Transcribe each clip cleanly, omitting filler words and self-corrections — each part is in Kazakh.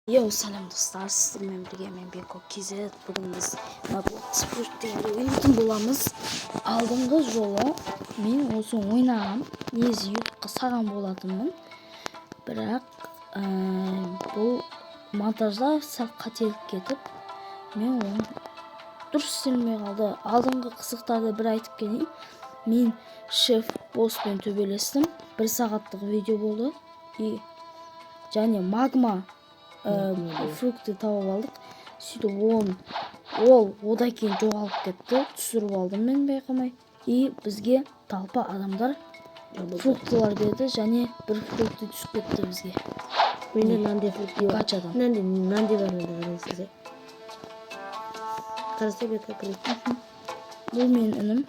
Selam dostlar, sizlerle birlikte ben Beko KZ. Bugün biz Sport değerli oyun bulamız. Aldığımız жолу мен осы ойнағам негізі ютубқа салған болатынмын, бірақ бұл монтажда сәл қателік кетіп мен оны дұрыс істелмей қалды. Алдыңғы қызықтарды бір айтып келейін. Мен шеф босспен төбелестім, 1 сағаттық видео болды және магма фрукты тауып алдық. Сөйтіп ол одан кейін жоғалып кетті. Түсіріп алдым мен байқамай. Бізге талпа адамдар фруктылар берді және бір фрукты түсіп кетті бізге. Менде мынандай фрукты бар. Қачадан? Мынандай бар менде, қараңыздар. Қараса бета крит. Бұл менің інім.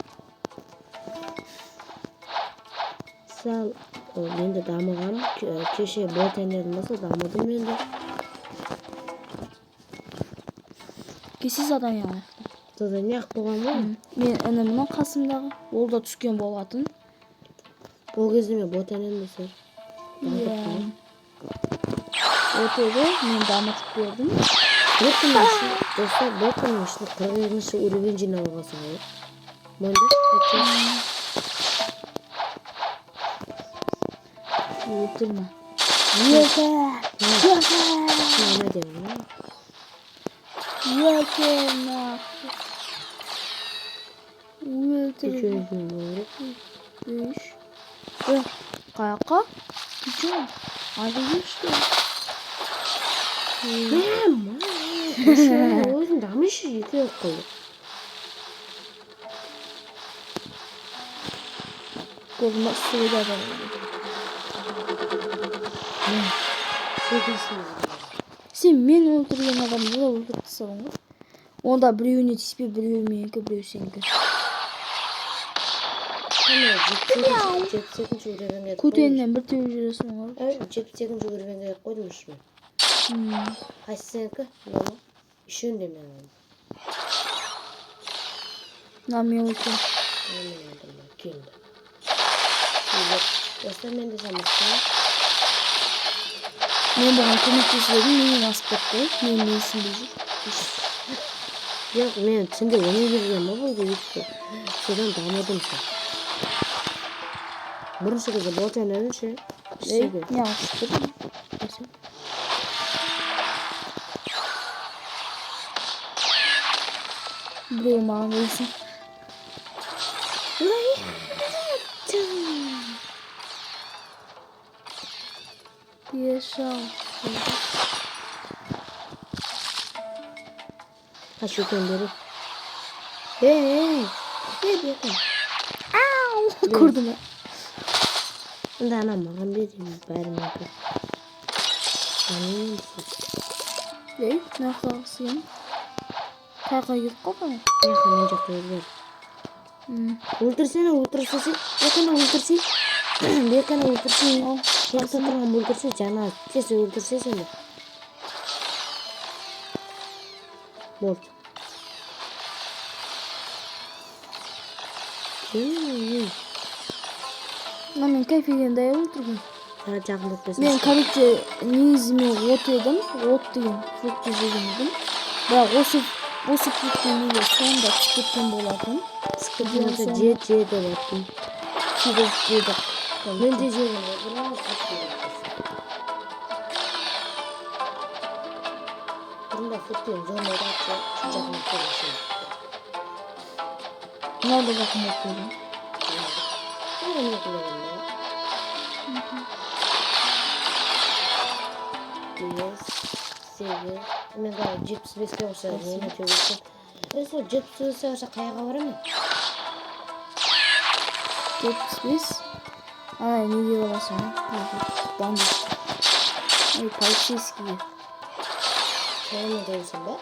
Сал менде дамыған, кеше ботанерім болса дамыдым менде. Кесе задание аяқты. Задание ақ болған ғой. Мен інімнің қасымдағы, ол да түскен болатын. Ол кезде мен ботанерім болса. Өтеді, мен дамытып бердім. Достар, ботаның ішінде 40-ші уровень жинап алғансың ғой. Өлтірме. Қаяққа? Күшін? Айды күшті. Өзің дамышы екі өк қылды. Қолыма суыда бар. Сен мен өлтірген адамды да өлтіріп тастадың ғой. Онда біреуіне тиіспе, біреуі менікі, біреуі сенікі. Көтеннен бір теуіп жүресің ғой. 78-ші уровеньге қойдым үшіме. Қайсы сенікі? Үшеуінде мен алдым. Мен өлтірем. Келді. Осылай мен де самырсың. Мен бұған көмектесіп едім, менен асып кетті. Мен есімде жүр. Жоқ, мен сенде ойнай берген ба болды ютубта. Содан дамыдым сен. Бірінші кезде ботанерім ше. Не алып кетті? Біреу маған келсін. Пешал. Қаш екен бері. Бекін. Көрді ме? Онда ана маған берейін бәрін өкі. Нақылағысы ем? Қайқа кетіп қалды ма? Яқы мен жақта өзгер. Өлтірсені, өлтірсесен. Бекіні өлтірсен. Бекіні өлтірсен. Жақта тұрған өлтірсе, жаңа тез өлтірсе сені. Болды. Мен кайфеден дайы өлтірген. Жағында өтпесін. Мен короче негізіме от едім. От деген фрукты жеген едім. Бірақ осы фруктың неге соңында түсіп кеткен болатын. Скіпленді жет деп аттым. Сөйтіп жедік. Мен де жегім. Бұрында фруктен жонайды атшы. Жағына көрінсен. Мынау да жақын өтпейді. Не қылығын да. 8. Мен ғана 75-ке болса, мені төбесін. Сол 75-ке болса қаяға барамын? 75. Ана неге боласың? Бандит. Полицейский. Соны дейсің ба?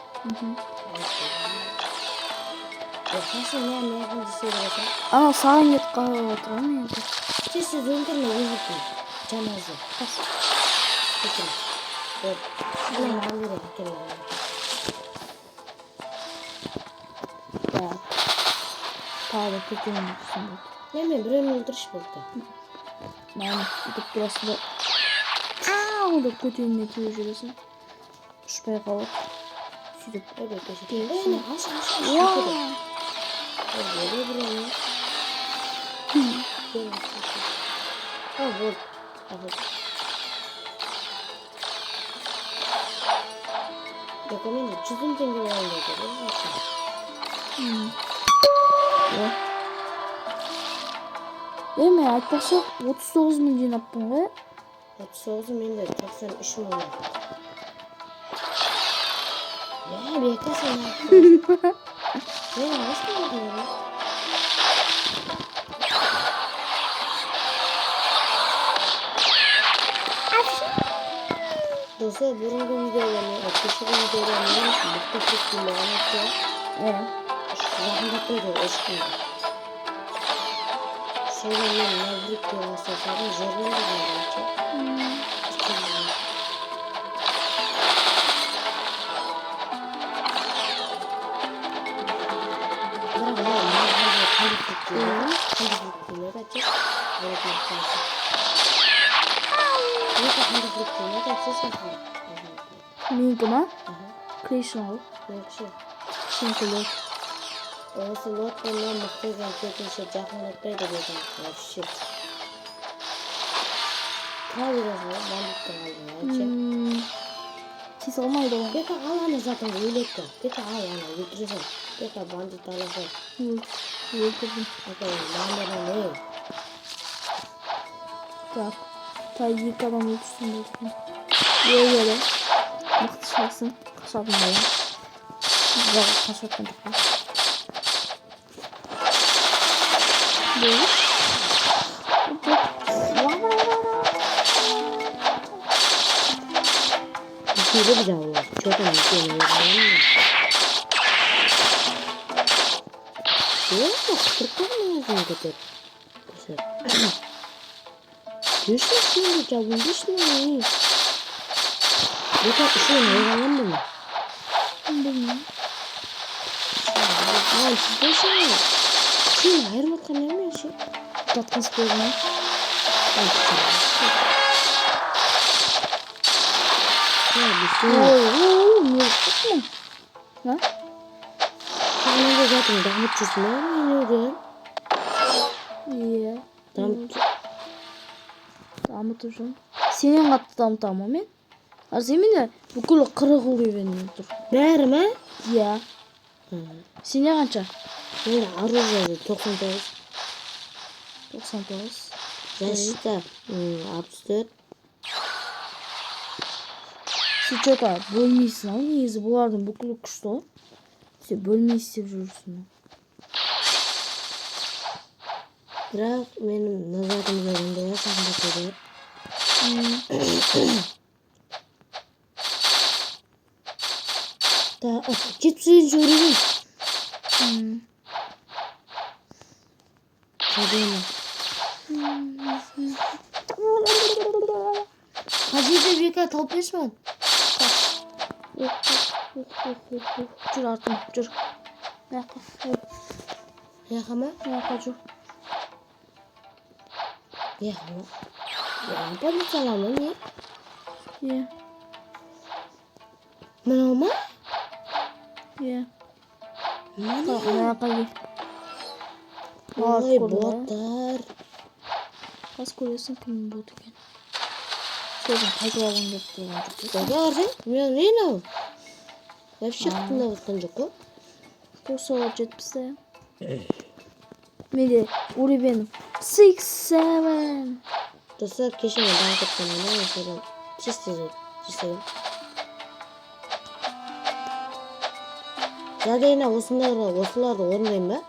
Қасын мен неғын десе боласың? Ана саған ет қалып отырған мен. Сесі өлтірме өзікпен. Жаназы. Қас. Кетім. Вот. Ана маған береді келмей. Так. Тағы кетемін өтсін болды. Мен біреуін өлтіріш болды. Маған үйтіп тұрасың да. Ау деп көтеніне теуіп жүресің. түшпей қалып сөйтіп Evet, teşekkür Değil. ederim. Aç. Vaa! Böyle buraya. Ha, bu. Yakalamayın. Çizim tenge var mı? Эме айтпақшы 39 мың жинаппын ғой. 39 менде 93 мың var. Ya beklesin. Ne nasıl oluyor? Dostlar burunlu videolarını, ötesi videolarını mutlu şekilde anlatıyor. Evet. Rahmetlidir eşkıya. Söyleyen Mavrik diye vasıfların zorluğunu da anlatıyor. Менікі ма? Кришна ғой. Сенкілер. Осы лотпенен мықтыған кетінші жақындатпайды деген вообще. Тұра бересің ғой, бандиттің алдына. Тез алмайды ғой. Бека ал ана затын өлетті. Бека ал ана өлтіресің. Бека бандит аласың. Өлтірдім. Бандиттан ей. Так. Та екі адам өлтірсін болсын. Өлі. Мықты шығасың. Қашатын болам. Бірақ қашатын тұққа. Böyle. Böyle bir cevap var. Çok önemli. Yok, kırklar mı yazın kadar? Güzel. Düşmüşsün bu cevabın düşmüyor. Yok, işin hayvanlar mı? Bilmiyorum. Lan siz de şey mi? Şey, hayır bakalım ne mi şey? Жатқан спорына. Не ұқтың ма? Сағыныңда жатың дамып жүрсің ба менің? Иә. Дамытып жүрмін. Сенен қатты дамытамын мен. Арземенде бүкіл 40 уровень тұр. Бәрі ме? Иә. Сене қанша? Менде оружие 99. 99. Защита 64. Сен что-то бөлмейсің ау, негізі бұлардың бүкілі күшті ғой. Сен бөлмейсің деп жүрсің. Бірақ менің назарым көргенде сағында көреді. Да, 70 уровень. Kadına. Hacı'da bir kere toplaşmadın. Жүр артым, жүр. Yakama? Жүр. Yakama. Yakama ne salamın ya? Иә. Mana mı? Иә. Mana? Мына қай. Ой, боттар. Қас көресің кім бот екен. Сөзін қайтып алғым келіп тұрған жоқ. Қайда қарсың? Мен не ау? Вообще тыңдап отқан жоқ қой. Курсовар жетпісті. Менде уровень 6-7. Достар кеше мен банк etkenliğine mesela çistedim. Zaten osılarda orundayım ben.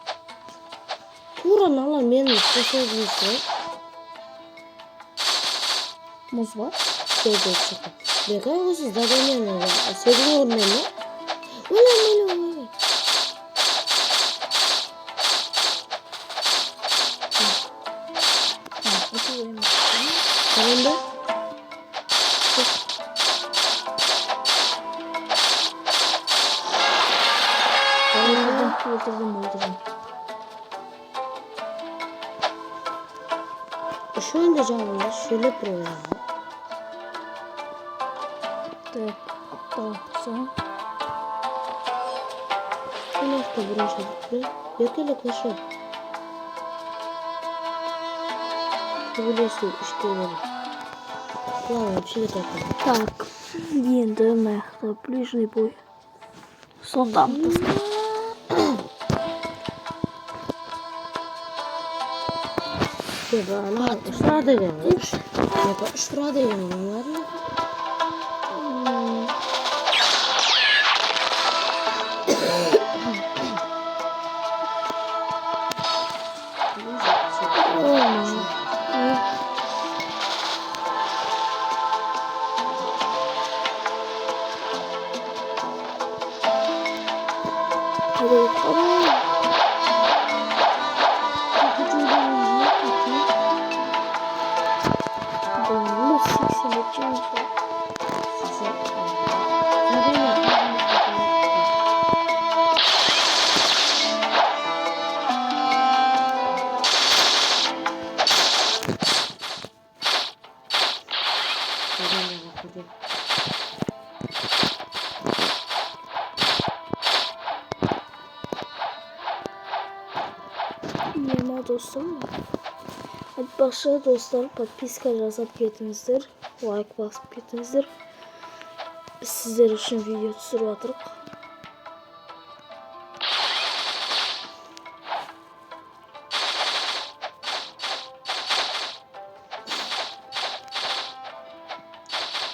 Turan alan meni çistedim işte. Muz var. Böyle çıktı. Beka olsun zaten yani sevgili orundayım ben. Ulan. Tamam da. Öldürdüm. Şu anda canlı şöyle program. Так. Tamam. Sen işte buraya yakala koşu. Biliyorsun işte böyle. Ладно, вообще так. Так, ендермех, ближний бой. Сондам. Ya bana şurada gelmiş. Ya bak şurada gelmiş. Hadi bakalım. Bunu siksin. Yema dostum. Hadi başlayalım dostlar. Подписка жазып кетіңіздер. Лайк басып кетіңіздер. Biz sizler için video түсіріп жатырық.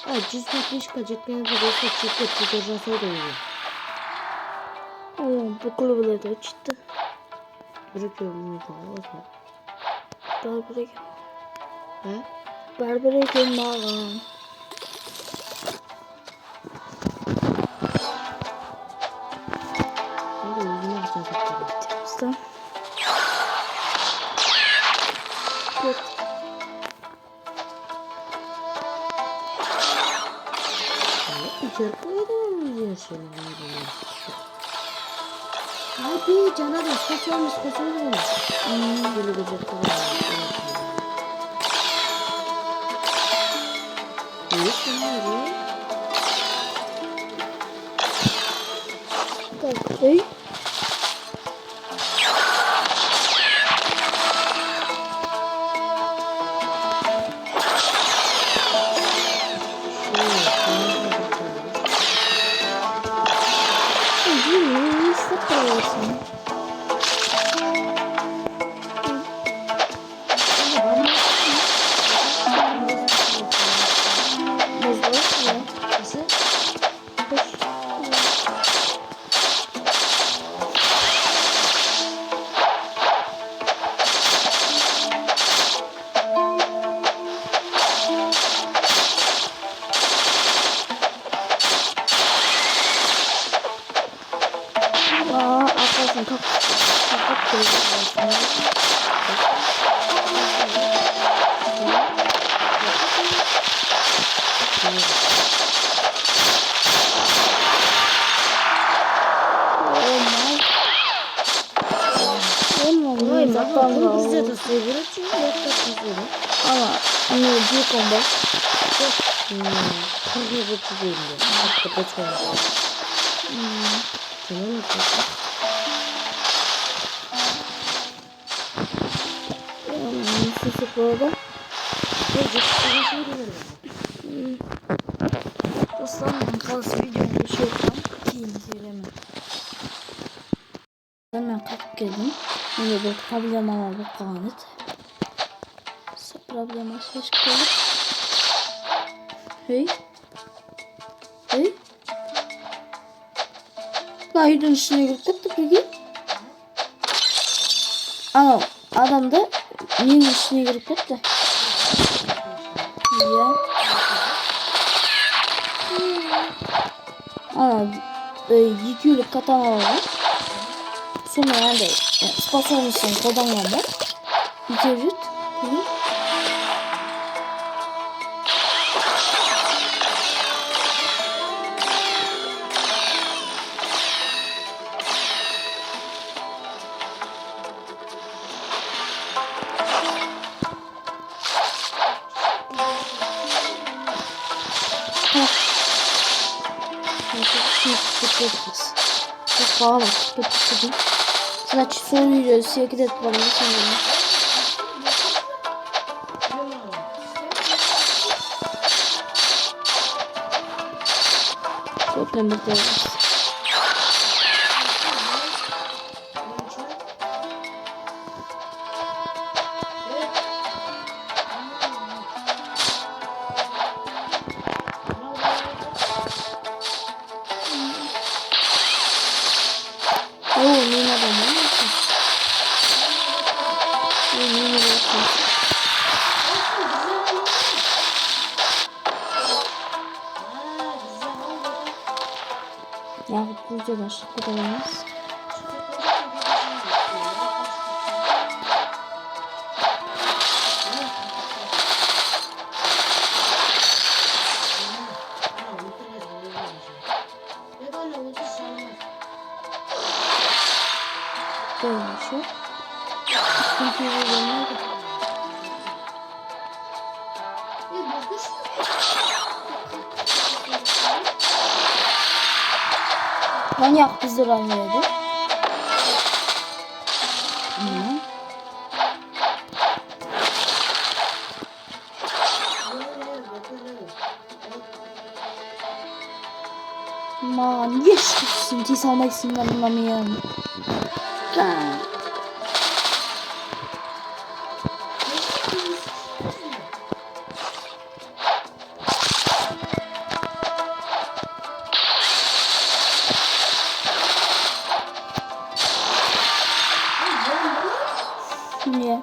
А, 160 жеткенде болса чекет видео жасау да еді. Бүкіл біледі өтшітті. Бір-екі білмейді ғой. Бәрбір екен. Ә? Бәрбір екен маған. Енді өзіме жасап береді. Темізді. Кет. İçerip koydu Hadi canavar kaçalım. Böyle güzel Так, эй. Не сопротивляйся. Arkadaşlar kapat Dostlarım kalsı videomu bir şey yapmam. Kıyım söyleme. Ben kalkıp geldim. Yine bir problema var bu kanet. Problema söz konusu. Hey. Hey. Lahidin içine girip gitti peki. Ama adam da neyin içine girip gitti. Ya. Ama yükülük katana var. Sonra yani способностьын қолданғанда итеріп жүрді. tutacağız. Çok pahalı. Tutacağız. Значит, soruyu sevgili et bana sonra. Çok önemli değil. Yine de mi? Yine de ya bu güzel aşık bu da olmaz. Böyle şu. Çünkü manyak bizi ranlıyordu. Man, yeşilsin. Tis almak isimden anlamıyorum. Niye?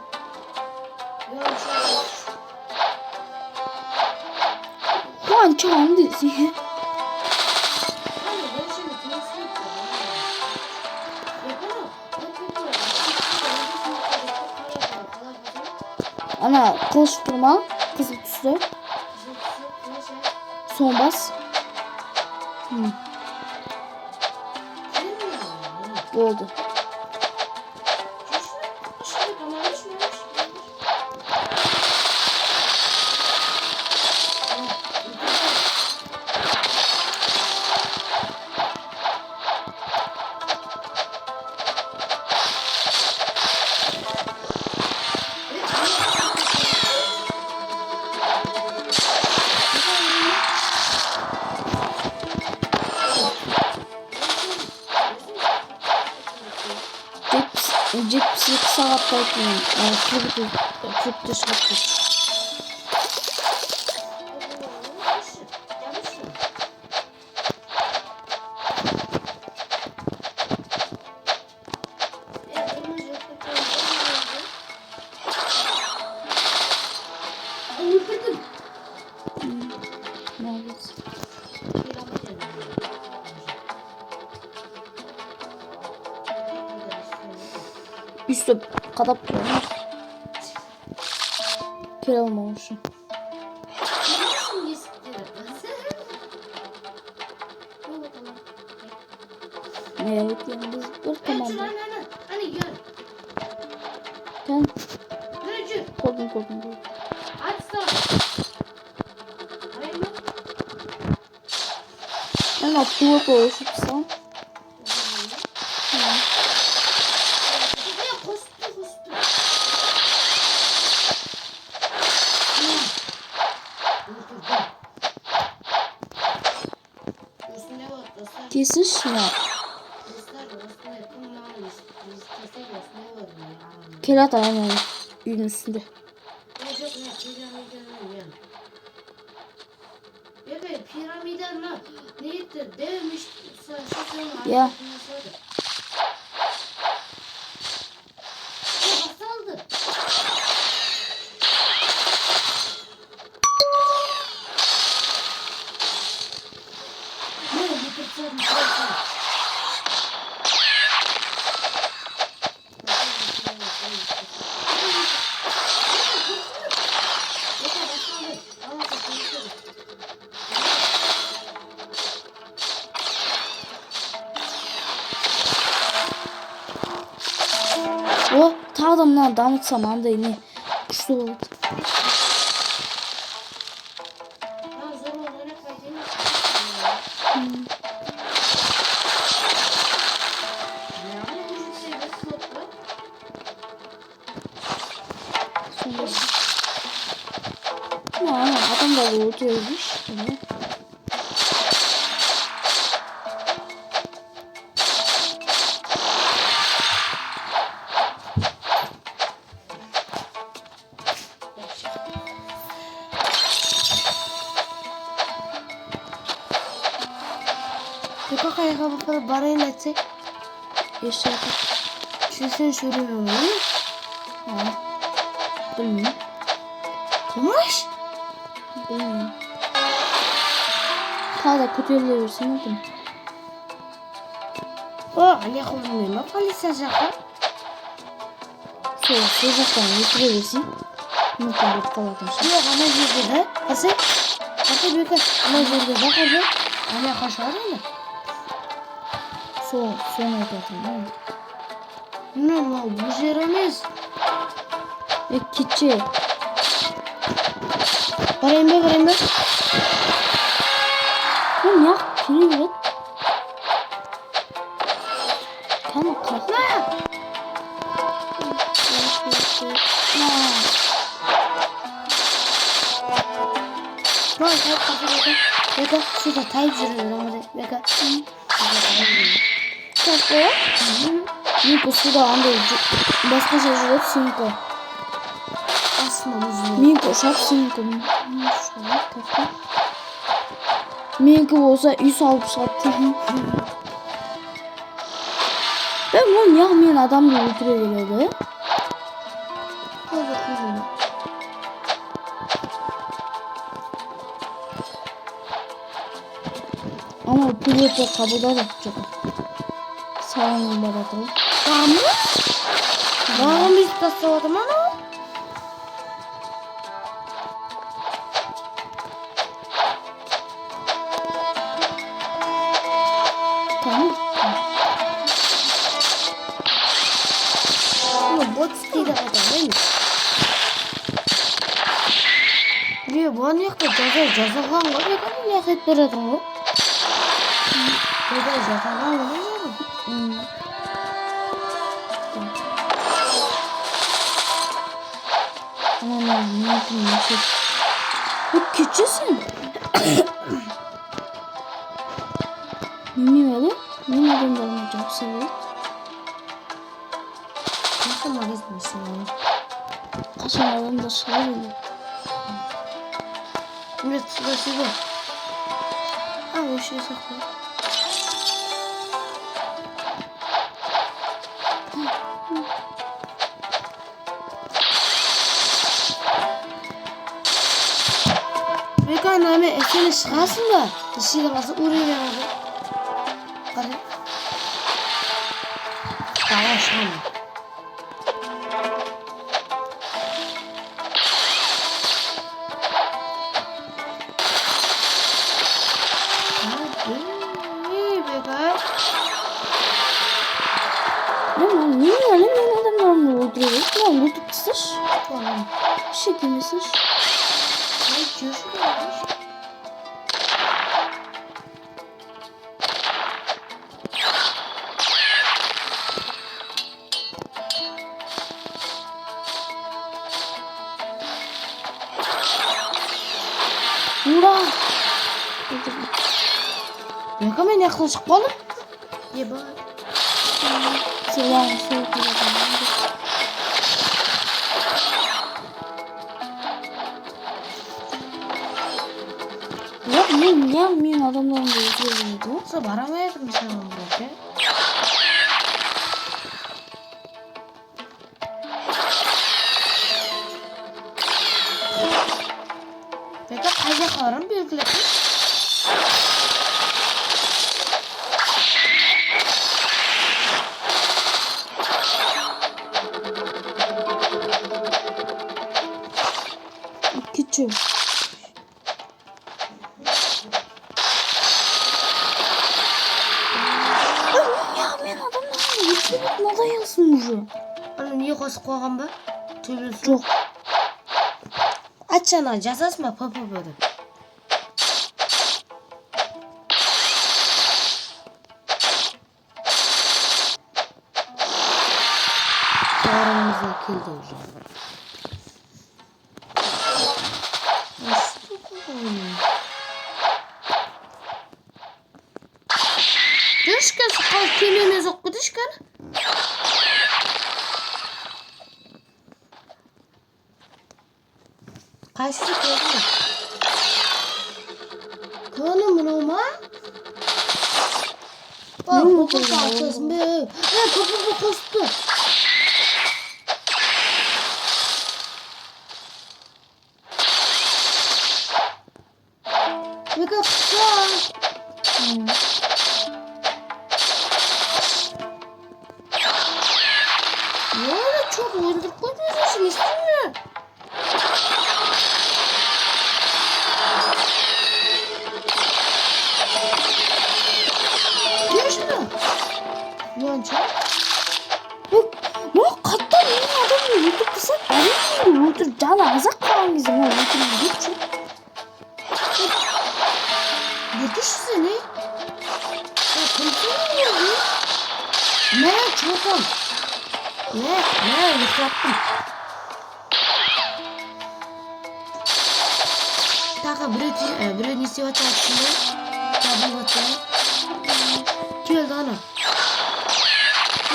Lan çağın dizi. Ana koşturma kızıl tuşlu. Son bas. Oldu. Jet saat bakayım. Çok teşekkür. Üstü kadap durmuş. Kör olmamışım. Evet yani biz dur tamam. Hani gör. Ben Görücü. korkun. Aç sana. Hayır mı? Ben aklıma koşupsam. Kesin şuna. Kelat alamıyorum. Ürün üstünde. Ya. O ta adamlar damıt zamanda yine kuşlu oldu. Vallahi oturuyormuş. Böyle. Peki kayaka bakalım barayla etsek. Yaşa. Şimdi seni söylemiyorum değil mi? Ha. Bilmiyorum. Kumaş. Bilmiyorum. Hala kötü yerlere versin oğlum. Ne kullanıyorum? Polise şaka. Sonra sıcaktan yitirebilirsin. Mümkün bir kalatmış. Yok ana girdi de. Nasıl? Nasıl büyük ana girdi de kaçı? Ana kaşar mı? Sonra yaparsın değil mi? Bilmiyorum lan bu yerimiz. Ve kitçi. Varayım be. Oğlum ya. Pili üret. Tamam kalk. Lan hep kapı. Beka şurada tayip duruyor ama Beka. Kalk. Minko suda anda başka şey yok. Sinko. Aslında uzun. Minko şap Sinko. Minko olsa 160 attı. Ben bunu yapmayan adam da ultra geliyordu. Hadi kuzum. Ama piloto kapıda da çok. Sağlam bir bakalım. Var mı? Var mı biz tasarladım ana? Tamam. Ama bot stili adam değil mi? Bir bu an yakta caza falan var ya kan yak et bir adam o. Bir de caza falan var ya. Aman ya ne yapayım ya şey. Bu küçüksün. Mimi öyle. Mimi ben de olmayacağım seviyorum. Nasıl magazin yani? Kaşınlarım da şöyle. Evet şurası bu. Ha o şey saklı. Vegan abi seni çıkarsın da dışıyla bazı uğrayı ver abi. Hadi. Daha şahane. Lan niye öyle ben adamlarımla oturuyorum? Lan YouTube kısır. Tamam. Şekil mesaj. Ne diyorsun kardeş? Ura. Ne kadar yaklaşık balık? Ye bak. Selam. Ya ne yapmayın adamlarımla oturuyorum. Nasıl varamayalım sen onu bırak. Peki kayacak varım bir Küçük. Ya ben adamlarımla oturuyorum. Nada yazmışım. Anne niye kasık koygan be? Tübülsün. Çok. Açana cazas mı papa böyle? Yarımıza kildi o zaman. ешкен келене жоқ кеді ешкен. Қайсы көрді? Көні мұнау ма? Бұқы қалтасын бе? Бұқы қосты. Века қыса. Оны çok öldürüp koymuyorsun istemiyor. Yaşlı. Yanca. 뭐 갖다 놓은 아담이 이렇게 비싸? 아니 오늘 잘 아삭 하는 게 정말 이렇게 뭐지? Ne düşsün ne? Ya konuşuyor mu? Ne çocuğum? Ne yıprattım. Taka bir nesi var çarptığında. Tabi batıyor. Geldi ana.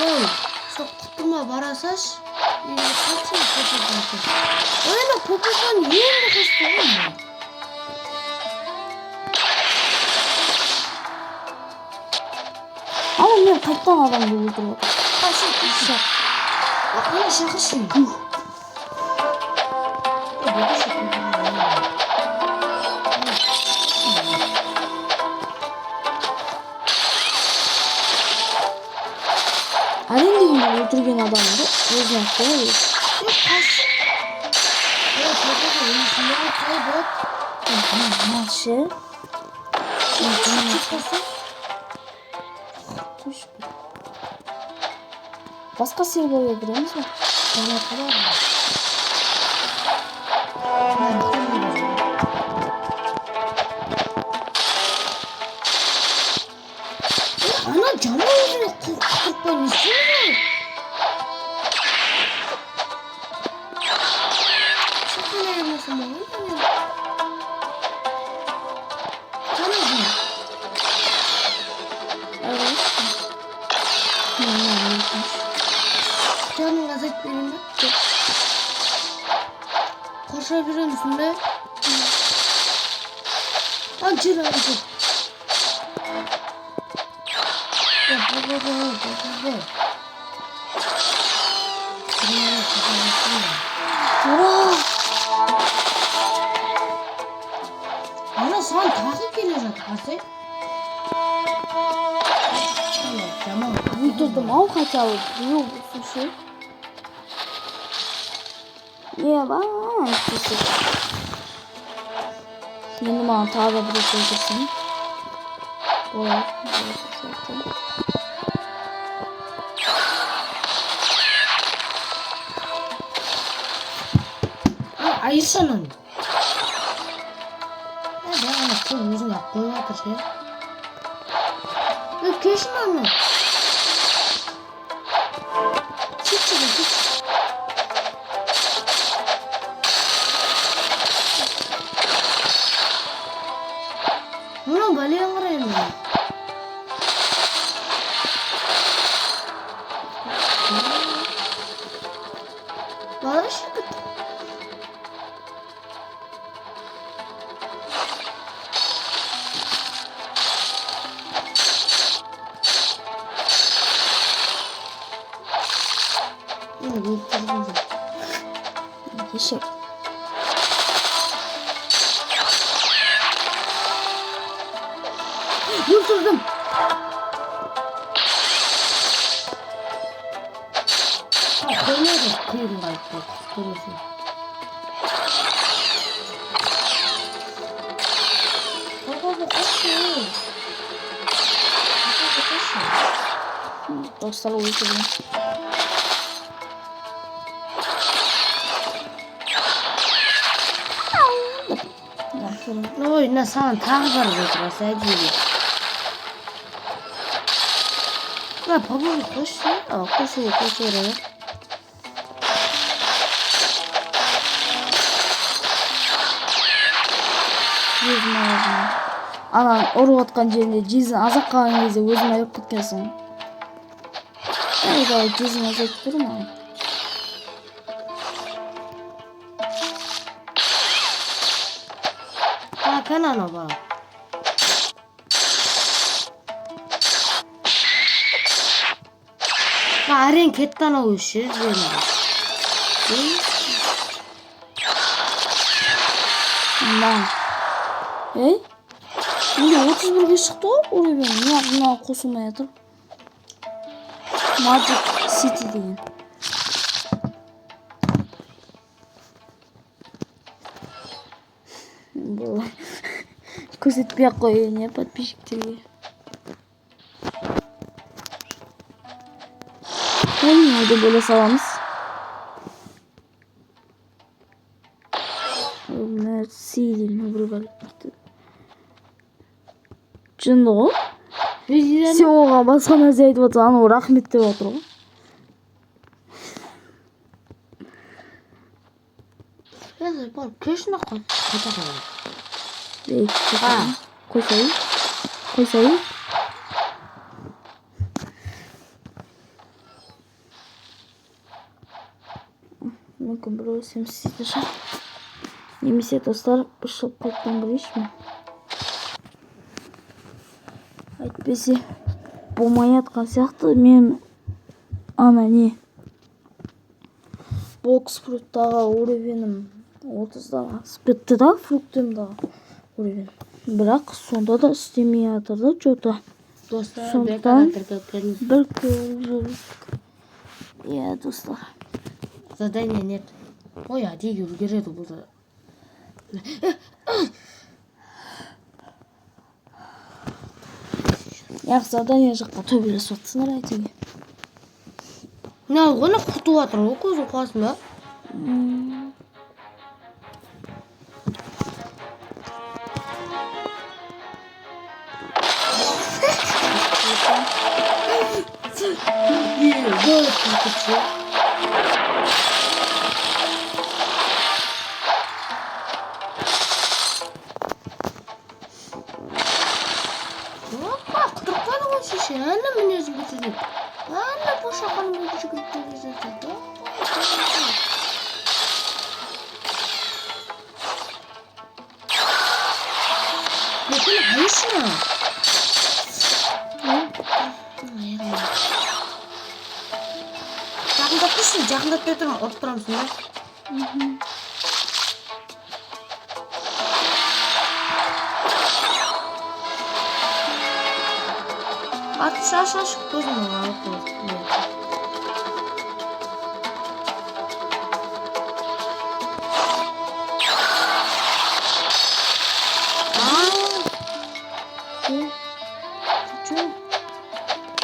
Oy. Sok kutuma barasaş. Kaçın kaçın. Öyle popüler niye mi kastı mı? Ama ben kaçtan adam buldum. Kaçın. Aklıma şakışın. 아닌데 어떻게 나다는데? 왜 그냥 Yok kaçın. Ya popüler oyuncuları kaybol. Nasıl? Çıkmasın. Başka server'e girelim mi? Bana kadar mı? Ben bilmiyorum. Ana cama yüzüne korkutup ben istemiyorum. Çok önemli olsun bana. Cama yüzüne. Evet. Canın gazet benimle. Koşabilir misin be? Acır. Ya baba. Ura! Ana sen takip gelecek Hase. Tamam. Uydurdum al kaçağı. Biliyor musun şey? Ya bak işte. Yeni mantığa da bırakıyorsun. Doğru. Zaten. Ayırsana onu. Ben ana kol yüzüne koymadır şey. Kesin onu. Çık. Bunu balya ngarayan mı? Balaş. Yeşil. Vurdurdum. Koymadı. Kıyırım gayet. Koyuyorsun. Baba kaçıyor. Dostlar uyuşturuyor. Oy ne sana tağ var götür sadece. Ya baba koşuyor. Koşuyor. Yüzme lazım. анан уруп аткан жеринде жизын азак калган кезде өзүм аюп кеткенсиң. Давай жизын азайтып тур мага. Канано бала. Арен кетти анау иши жеринде. Мындан. Менде 31 чыкты го уровень. Мына косулмай атып. Magic City деген. Бұл көрсетпей ақ қояйын я подписчиктерге. Оны деп ойлай саламыз. Merci деймін бір балықты. Жынды ғой? Сен оған басқа нәрсе айтып отырсың, анау рахмет деп отыр ғой. Кешін аққан. Қайта қалай. Қойсайын. Мүмкін бір өсем істейді шығар. Немесе достар ұшылып қайтқан білейші ме? Әйтпесе болмай атқан сияқты мен ана не бокс фруттағы уровенім 30-дан асып кетті да, фруктымдағы уровен. Бірақ сонда да істемей атыр да что-то. Достар, Сондықтан бір көріп жүрдік. Иә, достар. Задание нет. Ой, әдейі үлгереді бұл да. Яқ задание жаққа төбелесіп отырсыңдар әйтеуір. Не оны құтып жатыр ғой көзің қуасың ба? Құтырып қойды ғой шеше, әні мінезім бітеді. Әні бошақаның өзі жүгіріп жатады. Бекін қайшына? Жақындап тұрсын, жақындап тұрмын, ұрып тұрамысың ба? Аш, көзім алып қойды.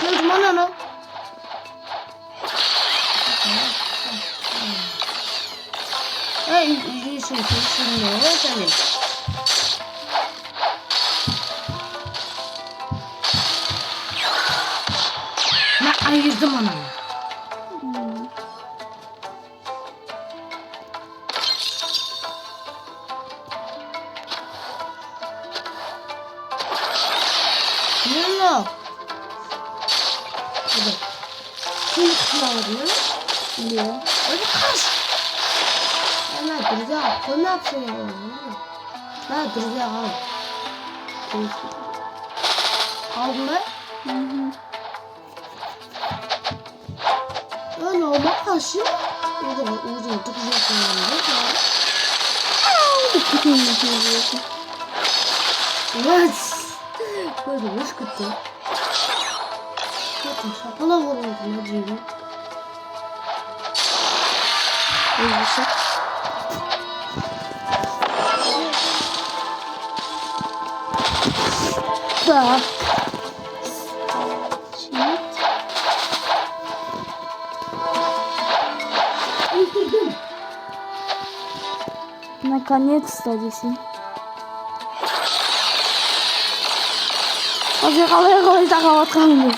Gördüm ananı. İlginçsin, ne senin? Ben ayırdım ananı. Yürü. Hadi. Kim kullanıyor? Biliyor. Hadi kaç. Hemen duracağım. Koy ne yapsın ya? Ben duracağım. Aldın mı? Ya normal kaçın. Uzun tutacaksın yani. Evet. Böyle hoş gitti. Çok şapala vuruldu ne diyeyim. Öyleyse. Да. Öldürdüm. Наконец-то десең. Қазір қалай тағап атқанымды.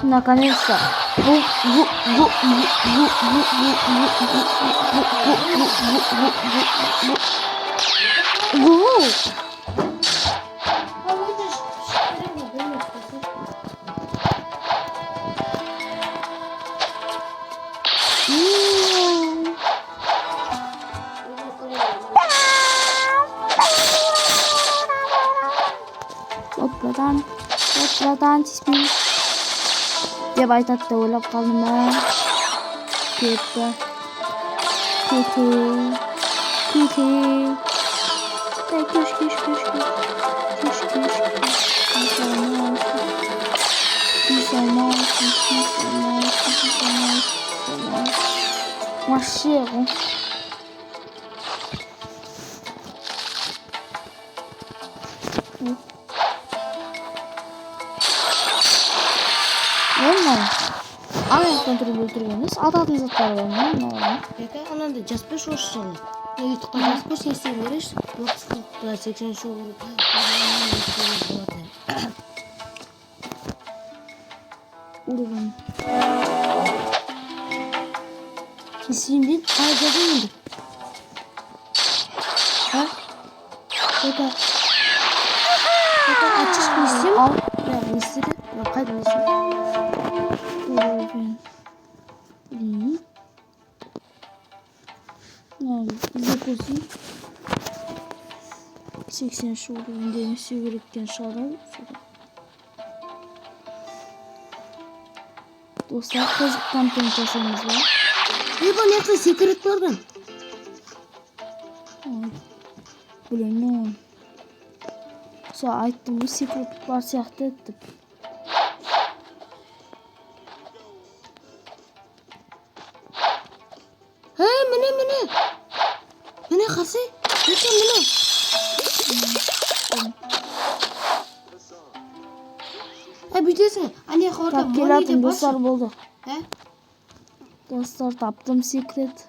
Наконец-то. Гол! Вот, братан, тиспин. Деп айтады деп ойлап қалдым ба. Кетті. Вообще ғой. Olmaz. Ayaktan durup öldürgeniz atатын заттар бар ма? Анандай жазбай шошыны. Ютубқа жазып сен береш. 80 шоу болады. Уровень. Симбин айдадыңды. А? Это açış мисим? Ал. Не істеді? Қайда мисим? Уровень. Запусти. 80 уровень сүйгіректен шығару. Достар, қызық контент жасаймыз ба? Бұл несі секрет барған? Білемін. Сол айттым ғой, секрет бар сияқты етіп. Міне қарсы? Міне. Бүйтесің, ане қорда келетін достар болды. Достар, таптым секрет.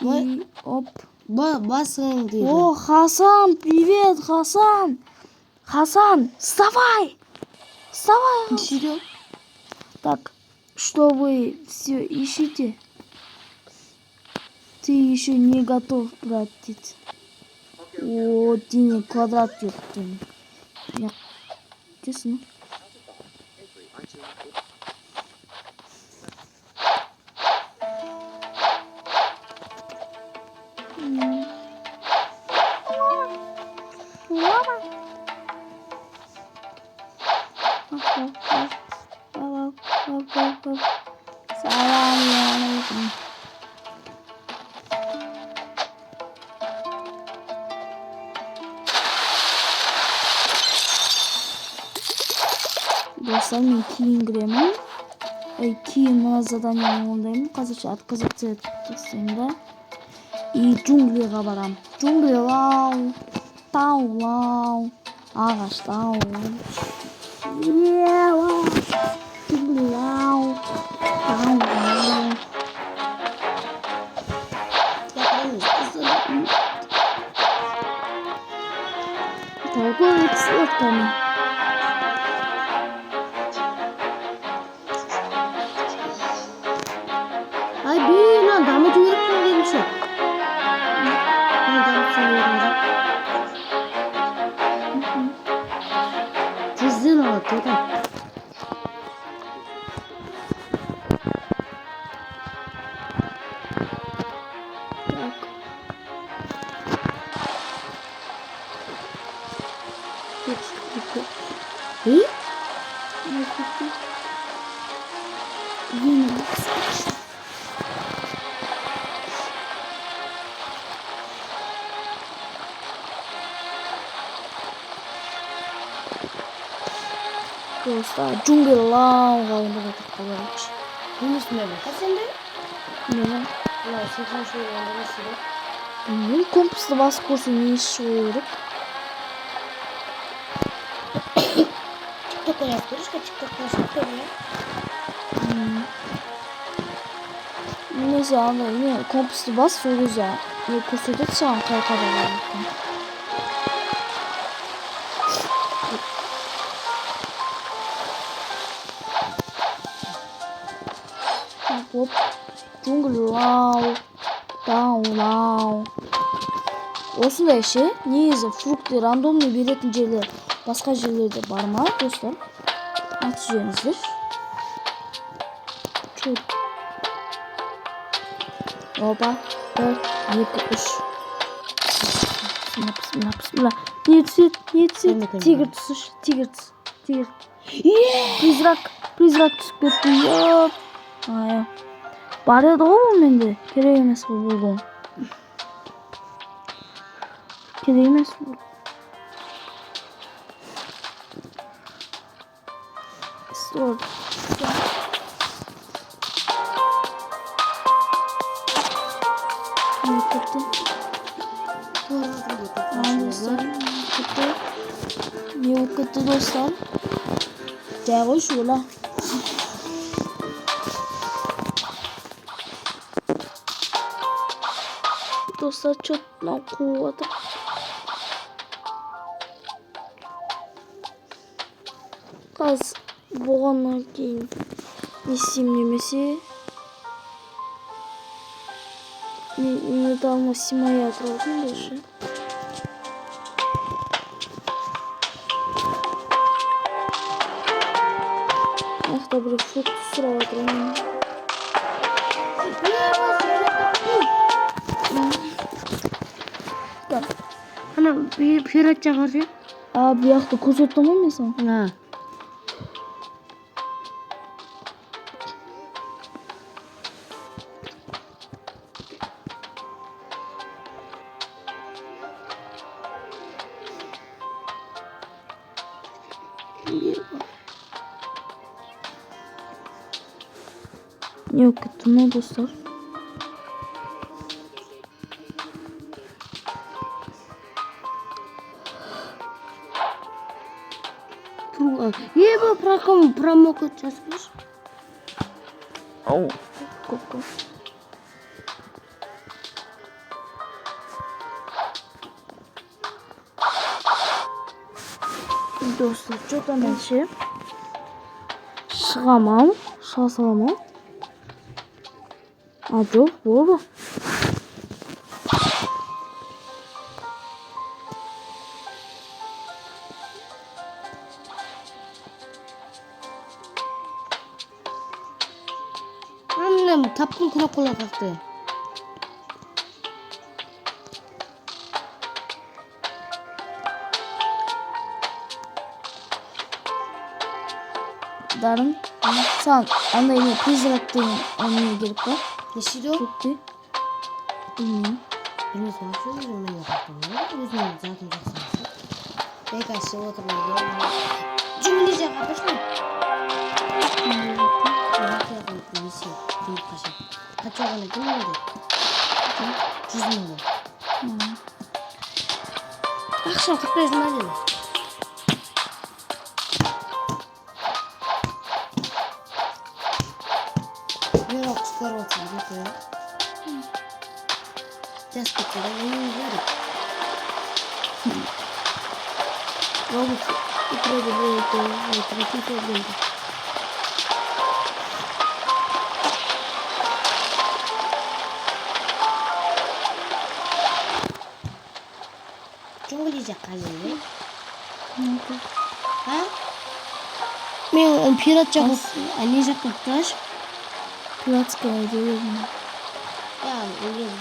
И оп. Басың дейді. О, Хасан, привет, Хасан. Хасан, вставай. Вставай. Сюда. Так, что вы все ищете? Ты еще не готов, братец. О, денег квадрат yok денег. Я... Честно. Салам. Достар, мен кейін кіремін. Кейін мына заданиені орындаймын. Қазірше отказаться етсем да. И джунглиға барам. Джунгли лау. Тау лау. Ағаш тау. Лау. Джунгли лау. Тау лау. Торговый цветами. Ай, блин, дамы жіберіп қойғаншы. Жүзден алады, деді. Dostlar, джунгли лауға ойнап қалайықшы. Немесін бәрі. Қасенде? Нені? 80 шоу ойнап сірі. Білмеймін, компасты басып көрсе не іші ойырып. TikTok'қа жазып көрішка, TikTok'қа жазып көріне. Немесе андай, не, компасты бас сол кезде не көрсетеді саған қай қадағай екен. даулау. Осындай ше негізі фрукты рандомный беретін жерлер басқа жерлерде бар ма достар? Айтып жіберіңіздер. Опа, 1, 2, 3. Bismillah. Не түсет? Тигр түсіш, тигр. Призрак түсіп кетті. Бар еді ғой бұл менде. Керек емес бұл болу. Керек емес бұл. Стор. Не кетті. Не болып кетті достар. Жай қойшы ола. Достар чөтінен қуып отыр. Қазір болғаннан кейін не істеймін немесе недавно симая тұрдым больше. Аяқта бір фрукт сұрап отырмын. Ана пират жағар же? Бұл яқты көрсеттім ғой мен саған. Не болып кетті ме достар? Еба промокод жазбаш. Ау, көп. Достар, что-то мен ше шыға саламам. Жоқ, болды. Annem tapkın kula kalktı. Darım. Sen anda yine призрак деген онымен келіп па? Нешеде ол? Кетті. Білмеймін. Білмес болсын, мен қалқтым. Өзімнің затым жақсы. Бекасы отырмайды. Жүмілі жаға башма. Қачағаны кім еді? 100 мың бол. Ақша құтпайсың ма деді? Мен оқыс көріп отырмын дейді. Жас кетті да, менің бәрі. Робот үтіреді болды. Джунгли жаққа жүрді. Ha? Мен пират жаққа, не жаққа тұраш? Пиратская идея.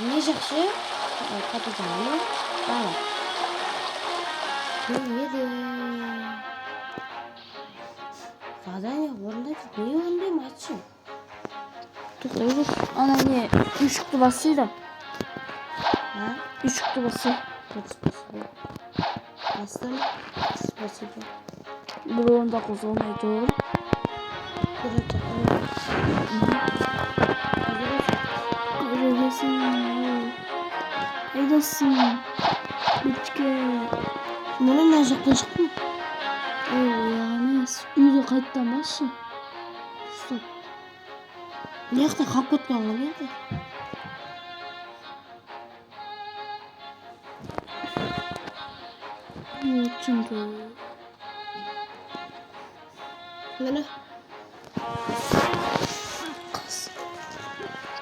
Не жақшы? Капитаны. Бара. Не еді? Задание орындайды. Не орындайым айтшы? Тоқтайды. Ана не үшікті басыйды. Үшікті басы. Спасибо. Бастым. Спасибо. Бір онда қозғалмай тұр. Пират жаққа. Қайдасың? Бітке. Мұны мына жақтан шықтым. Емес. Үйді қайттан басшы. Стоп. Мына жақта қалып кеткен ғой енді. Çünkü Mana?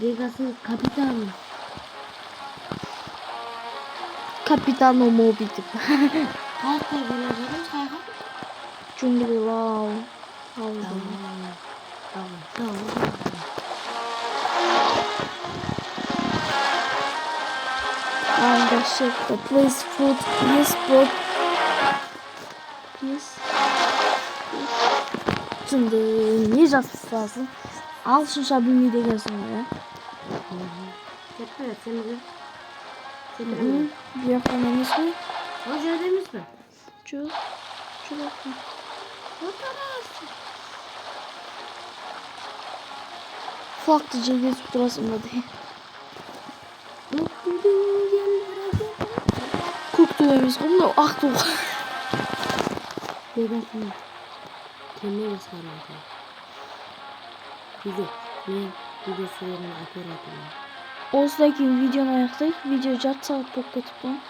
Vegas kapitan. Kapitano Mobi'di. Kalk da gelelim sayha. Cumhur wow. Aldım. Tamam. Arkadaşlar please food please food please. Şimdi ne yapması lazım? Al şu şabini de gelsin ya. Tekrar seni de. Bir yapamayız mı? Hoca demiş mi? Çok bakın. Farklı cevdet tuturasım da değil. Koktu demiş. Onu aktı. Vegas'ın kendine sarıldı. Video sürelerini operatörü. Ozdaki videonu ayaktık. Video chat saat pocket'tan.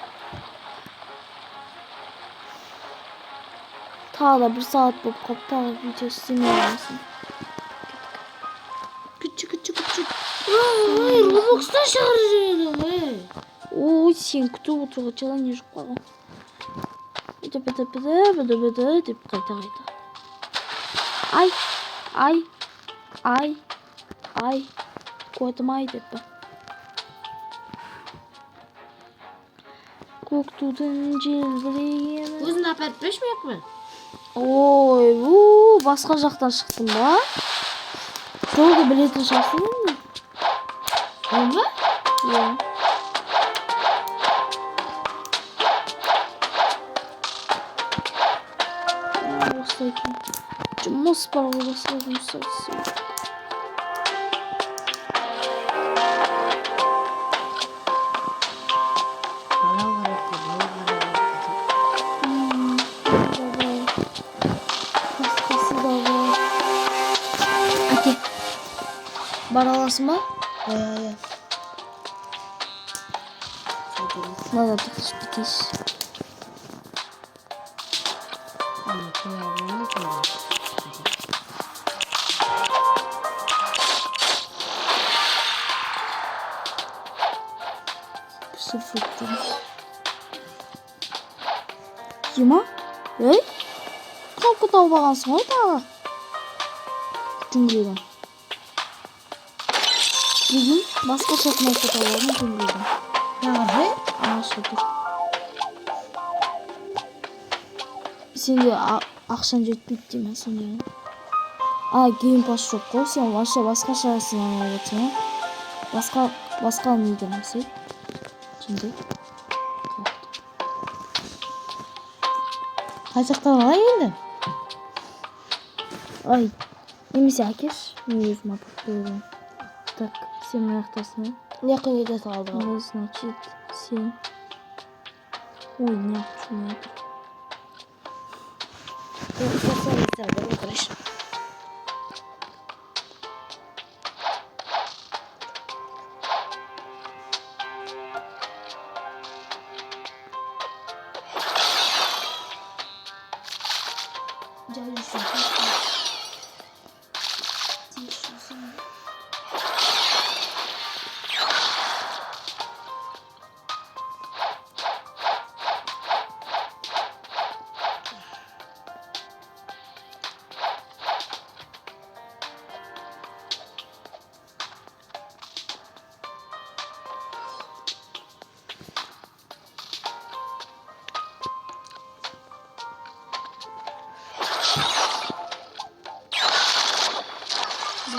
Ta da bir saat bu kapta video sinirlensin. Küçük. Hayır, Roblox'ta şarj ediyorum. Ой, сен кто вот хотела не жопала. Быды деп қайта. Ай. Қойдым ай деп. Көктүүдүн желбирегени. Өзүн апарып беришмекми? Ой, басқа жақтан шықтым ба? Жолды білетін шығарсың енді. Ба? Иә. Осылайтын. Жұмыс бар ғой, басқа жұмыс айтсын. Бара аласың ба? Ой. Надо тығыз бітейш. Пісір фруктын. Ема? Ей? Қапқы тауып алғансың ғой тағы? Жүңгіреген. Бүгін басқаша кнопка тауып алдым жүңгіреген. Ағай? Аша тұр. Сенде ақшан жетпейді деймін сенде. Геймпас жоқ қой, сен вообще басқашасын алып отырсың. Басқа неден алсай? Şimdi. Қашақтан алай енді? Ай, немесе әкеш, мен өзім апарып беремін. Так, сен мына аяқтасың. Не қойды салды? Значит, сен. Ой, не почему это?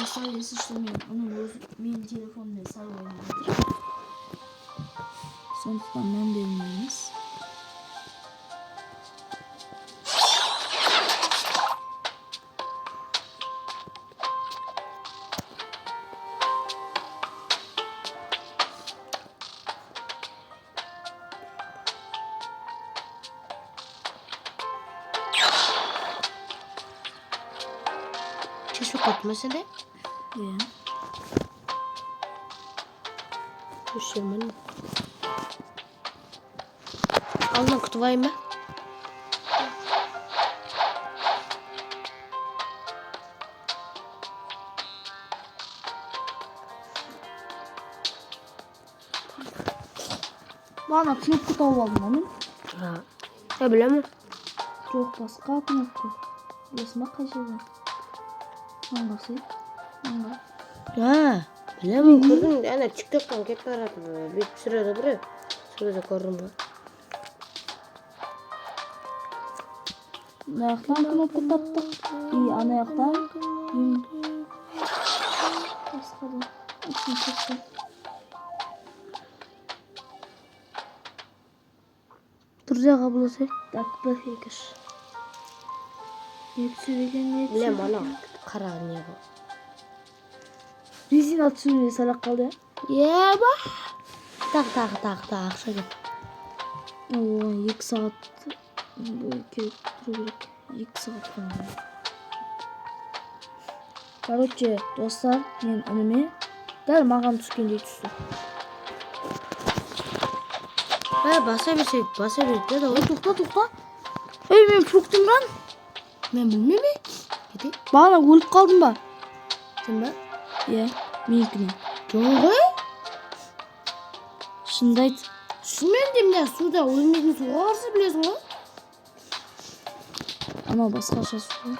Sayısı işte benim telefonumda sayı oynamıştır. Sonuçta ben bilmiyoruz. Keşfet katması ne? Iya. Düşürmenin. Alma kutu var mı? Bana knopka tavып алдым оның. Ne bileyim? Жоқ, басқа knopka. Білесің ба қай жерден? Маңға сый. Маңға. Bilemiyorum, gördüm. Yani TikTok'tan ketip baradı. Bir sürede buraya. Sürede gördüm ben. Ана жақтан knopka таптық. Ана жақтан. Басқадан. Üçün кетті. Тұржа қабыласы. Так, бір екіш. Екісі деген не? Bilemiyorum ana. Karar niye bu? Резина түсуіне салақ қалды. Еба. Так. Ақша кеп. О, 2 сағат керек. 2 сағат қана. Короче, достар, мен үніме дәл маған түскендей түсті. Basa bir de Ой, тоқта. Ей, мен фруктымдан. Ben bilmiyorum mi? Gidi. Бағана өліп қалдым ба? Sen ben? Иә, менікінен. Doğru. Шынды айт. Düşünmedim de suda ölmedin suğa varsa biliyorsun o. Анау басқаша су.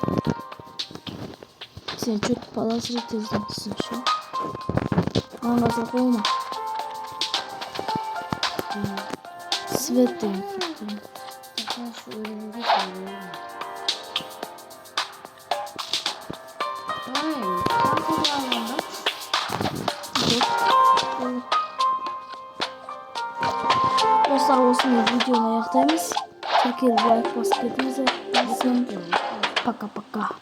Сен чөп подозрительный түсінші. Маған қойма. Святым. Sakın şu önünde söylüyorum. Hayır. Kanka bağlamda. Dostlar olsun videoyu ayaktayız. Tekrar like basıp hepinize. Paka paka.